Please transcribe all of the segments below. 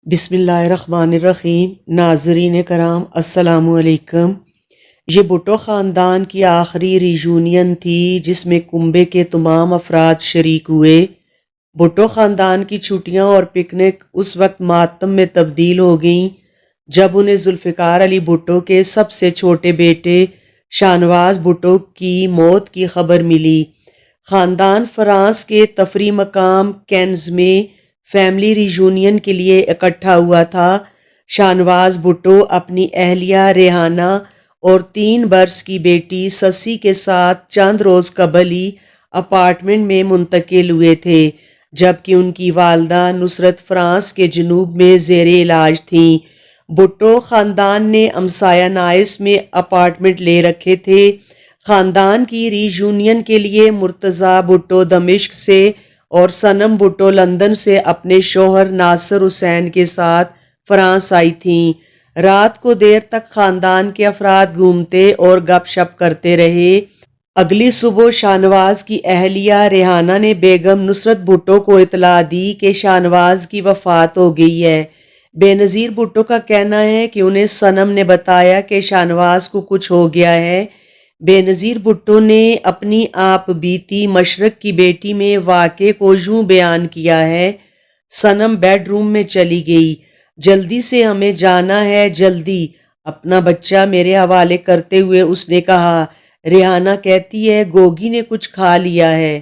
بسم اللہ الرحمن الرحیم۔ ناظرین کرام السلام علیکم۔ یہ بھٹو خاندان کی آخری رییونین تھی جس میں کنبے کے تمام افراد شریک ہوئے۔ بھٹو خاندان کی چھٹیاں اور پکنک اس وقت ماتم میں تبدیل ہو گئیں جب انہیں ذوالفقار علی بھٹو کے سب سے چھوٹے بیٹے شاہنواز بھٹو کی موت کی خبر ملی۔ خاندان فرانس کے تفریح مقام کینز میں فیملی رییونین کے لیے اکٹھا ہوا تھا۔ شاہنواز بھٹو اپنی اہلیہ ریحانہ اور 3 برس کی بیٹی سسی کے ساتھ چند روز قبل ہی اپارٹمنٹ میں منتقل ہوئے تھے، جبکہ ان کی والدہ نصرت فرانس کے جنوب میں زیر علاج تھیں۔ بھٹو خاندان نے امسایہ نائس میں اپارٹمنٹ لے رکھے تھے۔ خاندان کی ری یونین کے لیے مرتضیٰ بھٹو دمشق سے اور صنم بھٹو لندن سے اپنے شوہر ناصر حسین کے ساتھ فرانس آئی تھیں۔ رات کو دیر تک خاندان کے افراد گھومتے اور گپ شپ کرتے رہے۔ اگلی صبح شاہنواز کی اہلیہ ریحانہ نے بیگم نصرت بھٹو کو اطلاع دی کہ شاہنواز کی وفات ہو گئی ہے۔ بے نظیر بھٹو کا کہنا ہے کہ انہیں صنم نے بتایا کہ شاہنواز کو کچھ ہو گیا ہے۔ بے نظیر بھٹو نے اپنی آپ بیتی مشرق کی بیٹی میں واقعے کو یوں بیان کیا ہے: صنم بیڈ روم میں چلی گئی، جلدی سے ہمیں جانا ہے، جلدی، اپنا بچہ میرے حوالے کرتے ہوئے اس نے کہا۔ ریحانہ کہتی ہے گوگی نے کچھ کھا لیا ہے۔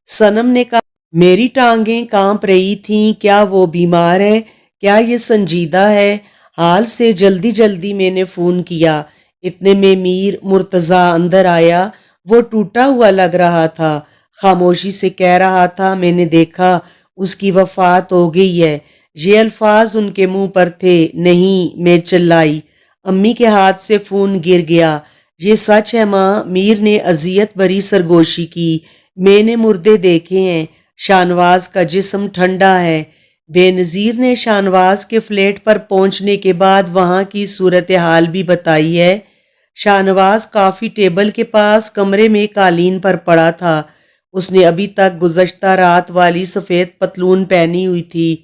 صنم نے کہا میری ٹانگیں کانپ رہی تھیں، کیا وہ بیمار ہے؟ کیا یہ سنجیدہ ہے؟ حال سے جلدی جلدی میں نے فون کیا۔ اتنے میں میر مرتضیٰ اندر آیا۔ وہ ٹوٹا ہوا لگ رہا تھا، خاموشی سے کہہ رہا تھا میں نے دیکھا اس کی وفات ہو گئی ہے۔ یہ الفاظ ان کے منہ پر تھے۔ نہیں، میں چلائی۔ امی کے ہاتھ سے فون گر گیا۔ یہ سچ ہے ماں، میر نے اذیت بھری سرگوشی کی۔ میں نے مردے دیکھے ہیں، شاہنواز کا جسم ٹھنڈا ہے۔ بے نظیر نے شاہنواز کے فلیٹ پر پہنچنے کے بعد وہاں کی صورتحال بھی بتائی ہے۔ شاہنواز کافی ٹیبل کے پاس کمرے میں قالین پر پڑا تھا۔ اس نے ابھی تک گزشتہ رات والی سفید پتلون پہنی ہوئی تھی۔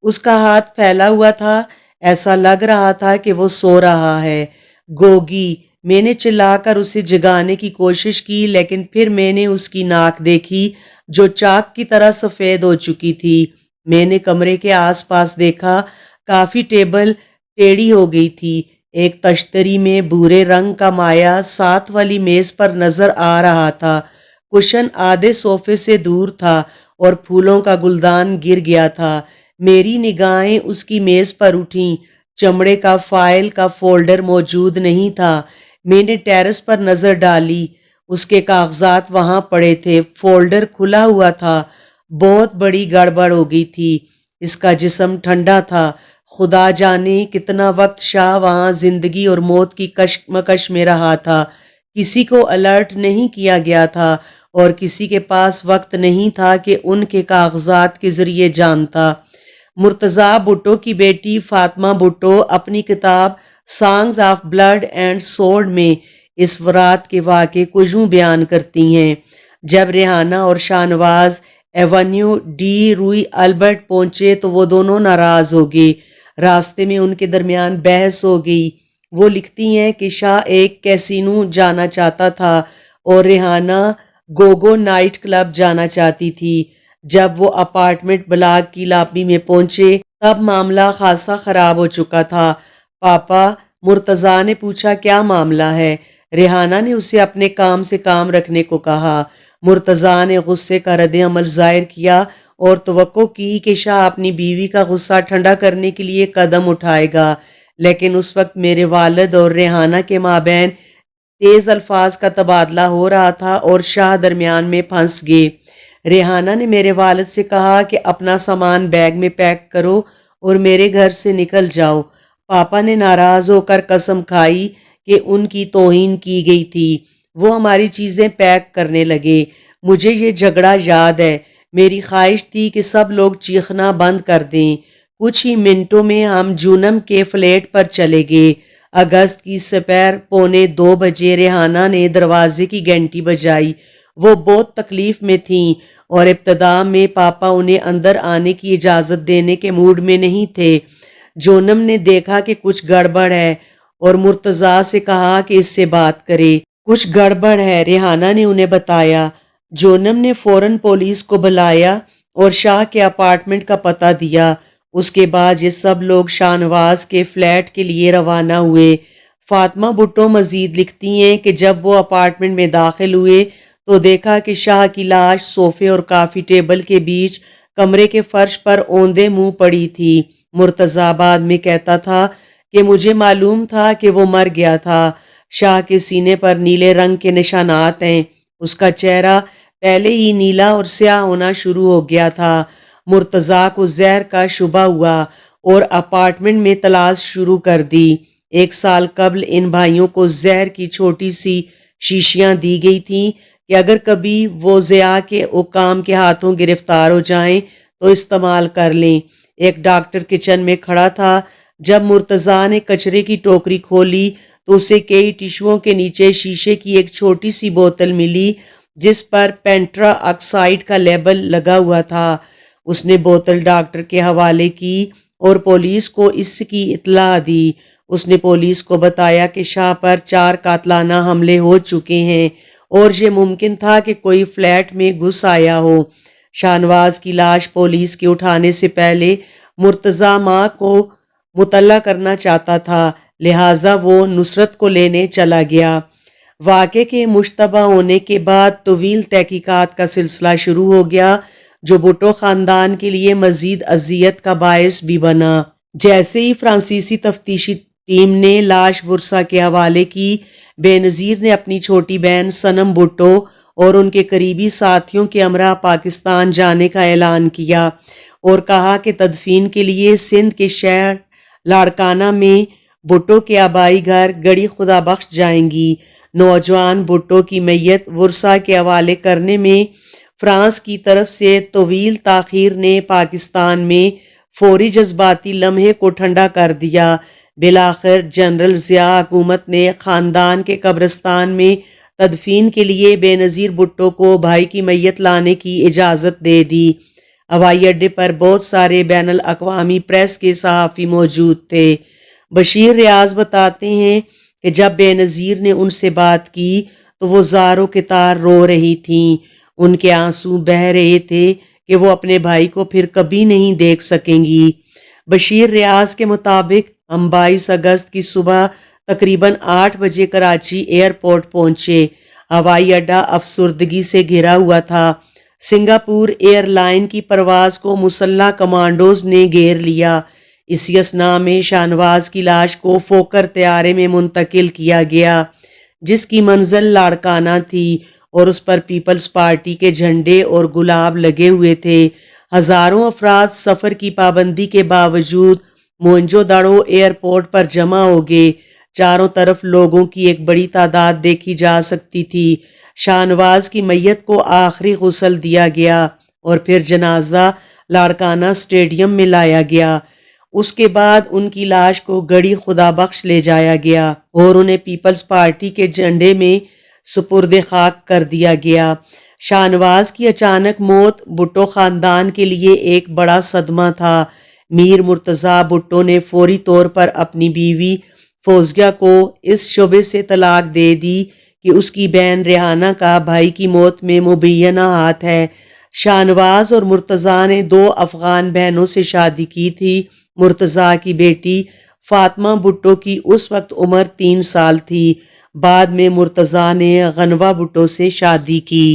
اس کا ہاتھ پھیلا ہوا تھا، ایسا لگ رہا تھا کہ وہ سو رہا ہے۔ گوگی، میں نے چلا کر اسے جگانے کی کوشش کی، لیکن پھر میں نے اس کی ناک دیکھی جو چاک کی طرح سفید ہو چکی تھی۔ میں نے کمرے کے آس پاس دیکھا، کافی ٹیبل ٹیڑھی ہو گئی تھی۔ ایک تشتری میں بھورے رنگ کا مایا ساتھ والی میز پر نظر آ رہا تھا۔ کشن آدھے صوفے سے دور تھا اور پھولوں کا گلدان گر گیا تھا۔ میری نگاہیں اس کی میز پر اٹھیں۔ چمڑے کا فائل کا فولڈر موجود نہیں تھا۔ میں نے ٹیرس پر نظر ڈالی، اس کے کاغذات وہاں پڑے تھے، فولڈر کھلا ہوا تھا۔ بہت بڑی گڑبڑ ہو گئی تھی۔ اس کا جسم ٹھنڈا تھا۔ خدا جانے کتنا وقت شاہ وہاں زندگی اور موت کی کشمکش میں رہا تھا۔ کسی کو الرٹ نہیں کیا گیا تھا اور کسی کے پاس وقت نہیں تھا کہ ان کے کاغذات کے ذریعے جانتا۔ مرتضیٰ بھٹو کی بیٹی فاطمہ بھٹو اپنی کتاب songs of blood and sword میں اس رات کے واقعے کو یوں بیان کرتی ہیں: جب ریحانہ اور شاہنواز ایونیو ڈی روئی البرٹ پہنچے تو وہ دونوں ناراض ہو گئے۔ راستے میں ان کے درمیان بحث ہو گئی۔ وہ لکھتی ہیں کہ شاہ ایک کیسینو جانا چاہتا تھا اور ریحانہ گوگو نائٹ کلب جانا چاہتی تھی۔ جب وہ اپارٹمنٹ بلاک کی لابی میں پہنچے تب معاملہ خاصا خراب ہو چکا تھا۔ پاپا، مرتضیٰ نے پوچھا کیا معاملہ ہے؟ ریحانہ نے اسے اپنے کام سے کام رکھنے کو کہا۔ مرتضیٰ نے غصے کا رد عمل ظاہر کیا اور توقع کی کہ شاہ اپنی بیوی کا غصہ ٹھنڈا کرنے کے لیے قدم اٹھائے گا، لیکن اس وقت میرے والد اور ریحانہ کے مابین تیز الفاظ کا تبادلہ ہو رہا تھا اور شاہ درمیان میں پھنس گئے۔ ریحانہ نے میرے والد سے کہا کہ اپنا سامان بیگ میں پیک کرو اور میرے گھر سے نکل جاؤ۔ پاپا نے ناراض ہو کر قسم کھائی کہ ان کی توہین کی گئی تھی۔ وہ ہماری چیزیں پیک کرنے لگے۔ مجھے یہ جھگڑا یاد ہے۔ میری خواہش تھی کہ سب لوگ چیخنا بند کر دیں۔ کچھ ہی منٹوں میں ہم جونم کے فلیٹ پر چلے گئے۔ اگست کی سپہر 1:45 بجے ریحانہ نے دروازے کی گھنٹی بجائی۔ وہ بہت تکلیف میں تھیں اور ابتدا میں پاپا انہیں اندر آنے کی اجازت دینے کے موڈ میں نہیں تھے۔ جونم نے دیکھا کہ کچھ گڑبڑ ہے اور مرتضیٰ سے کہا کہ اس سے بات کرے۔ کچھ گڑبڑ ہے، ریحانہ نے انہیں بتایا۔ جونم نے فوراً پولیس کو بلایا اور شاہ کے اپارٹمنٹ کا پتہ دیا۔ اس کے بعد یہ سب لوگ شاہ نواز کے فلیٹ کے لیے روانہ ہوئے۔ فاطمہ بھٹو مزید لکھتی ہیں کہ جب وہ اپارٹمنٹ میں داخل ہوئے تو دیکھا کہ شاہ کی لاش صوفے اور کافی ٹیبل کے بیچ کمرے کے فرش پر اوندے منہ پڑی تھی۔ مرتضیٰ بعد میں کہتا تھا کہ مجھے معلوم تھا کہ وہ مر گیا تھا۔ شاہ کے سینے پر نیلے رنگ کے نشانات ہیں۔ اس کا چہرہ پہلے ہی نیلا اور سیاہ ہونا شروع ہو گیا تھا۔ مرتضیٰ کو زہر کا شبہ ہوا اور اپارٹمنٹ میں تلاش شروع کر دی۔ 1 سال قبل ان بھائیوں کو زہر کی چھوٹی سی شیشیاں دی گئی تھیں کہ اگر کبھی وہ ضیاء کے حکام کے ہاتھوں گرفتار ہو جائیں تو استعمال کر لیں۔ ایک ڈاکٹر کچن میں کھڑا تھا۔ جب مرتضیٰ نے کچرے کی ٹوکری کھولی تو اسے کئی ٹشوؤں کے نیچے شیشے کی ایک چھوٹی سی بوتل ملی جس پر پینٹرا آکسائڈ کا لیبل لگا ہوا تھا۔ اس نے بوتل ڈاکٹر کے حوالے کی اور پولیس کو اس کی اطلاع دی۔ اس نے پولیس کو بتایا کہ شاہ پر 4 قاتلانہ حملے ہو چکے ہیں اور یہ ممکن تھا کہ کوئی فلیٹ میں گھس آیا ہو۔ شاہ نواز کی لاش پولیس کے اٹھانے سے پہلے مرتضیٰ ماں کو مطلع کرنا چاہتا تھا، لہٰذا وہ نصرت کو لینے چلا گیا۔ واقعے کے مشتبہ ہونے کے بعد طویل تحقیقات کا سلسلہ شروع ہو گیا جو بھٹو خاندان کے لیے مزید اذیت کا باعث بھی بنا۔ جیسے ہی فرانسیسی تفتیشی ٹیم نے لاش ورثا کے حوالے کی، بے نظیر نے اپنی چھوٹی بہن صنم بھٹو اور ان کے قریبی ساتھیوں کے ہمراہ پاکستان جانے کا اعلان کیا اور کہا کہ تدفین کے لیے سندھ کے شہر لاڑکانہ میں بھٹو کے آبائی گھر گڑی خدا بخش جائیں گی۔ نوجوان بھٹو کی میت ورثا کے حوالے کرنے میں فرانس کی طرف سے طویل تاخیر نے پاکستان میں فوری جذباتی لمحے کو ٹھنڈا کر دیا۔ بالآخر جنرل ضیاء حکومت نے خاندان کے قبرستان میں تدفین کے لیے بے نظیر بھٹو کو بھائی کی میت لانے کی اجازت دے دی۔ ہوائی اڈے پر بہت سارے بین الاقوامی پریس کے صحافی موجود تھے۔ بشیر ریاض بتاتے ہیں کہ جب بے نظیر نے ان سے بات کی تو وہ زار و کتار رو رہی تھیں۔ ان کے آنسو بہہ رہے تھے کہ وہ اپنے بھائی کو پھر کبھی نہیں دیکھ سکیں گی۔ بشیر ریاض کے مطابق ہم 22 اگست کی صبح تقریباً 8 بجے کراچی ایئرپورٹ پہنچے۔ ہوائی اڈا افسردگی سے گھرا ہوا تھا۔ سنگاپور ایئر لائن کی پرواز کو مسلح کمانڈوز نے گھیر لیا۔ اسی اثناء میں شاہ نواز کی لاش کو فوکر طیارے میں منتقل کیا گیا جس کی منزل لاڑکانہ تھی اور اس پر پیپلز پارٹی کے جھنڈے اور گلاب لگے ہوئے تھے۔ ہزاروں افراد سفر کی پابندی کے باوجود موئنجو دڑو ایئرپورٹ پر جمع ہو گئے۔ چاروں طرف لوگوں کی ایک بڑی تعداد دیکھی جا سکتی تھی۔ شاہ نواز کی میت کو آخری غسل دیا گیا اور پھر جنازہ لاڑکانہ اسٹیڈیم میں لایا گیا۔ اس کے بعد ان کی لاش کو گڑی خدا بخش لے جایا گیا اور انہیں پیپلز پارٹی کے جھنڈے میں سپرد خاک کر دیا گیا۔ شاہ نواز کی اچانک موت بھٹو خاندان کے لیے ایک بڑا صدمہ تھا۔ میر مرتضیٰ بھٹو نے فوری طور پر اپنی بیوی فوزیہ کو اس شبے سے طلاق دے دی کہ اس کی بہن ریحانہ کا بھائی کی موت میں مبینہ ہاتھ ہے۔ شاہ نواز اور مرتضیٰ نے 2 افغان بہنوں سے شادی کی تھی۔ مرتضیٰ کی بیٹی فاطمہ بھٹو کی اس وقت عمر 3 سال تھی۔ بعد میں مرتضیٰ نے غنوہ بھٹو سے شادی کی۔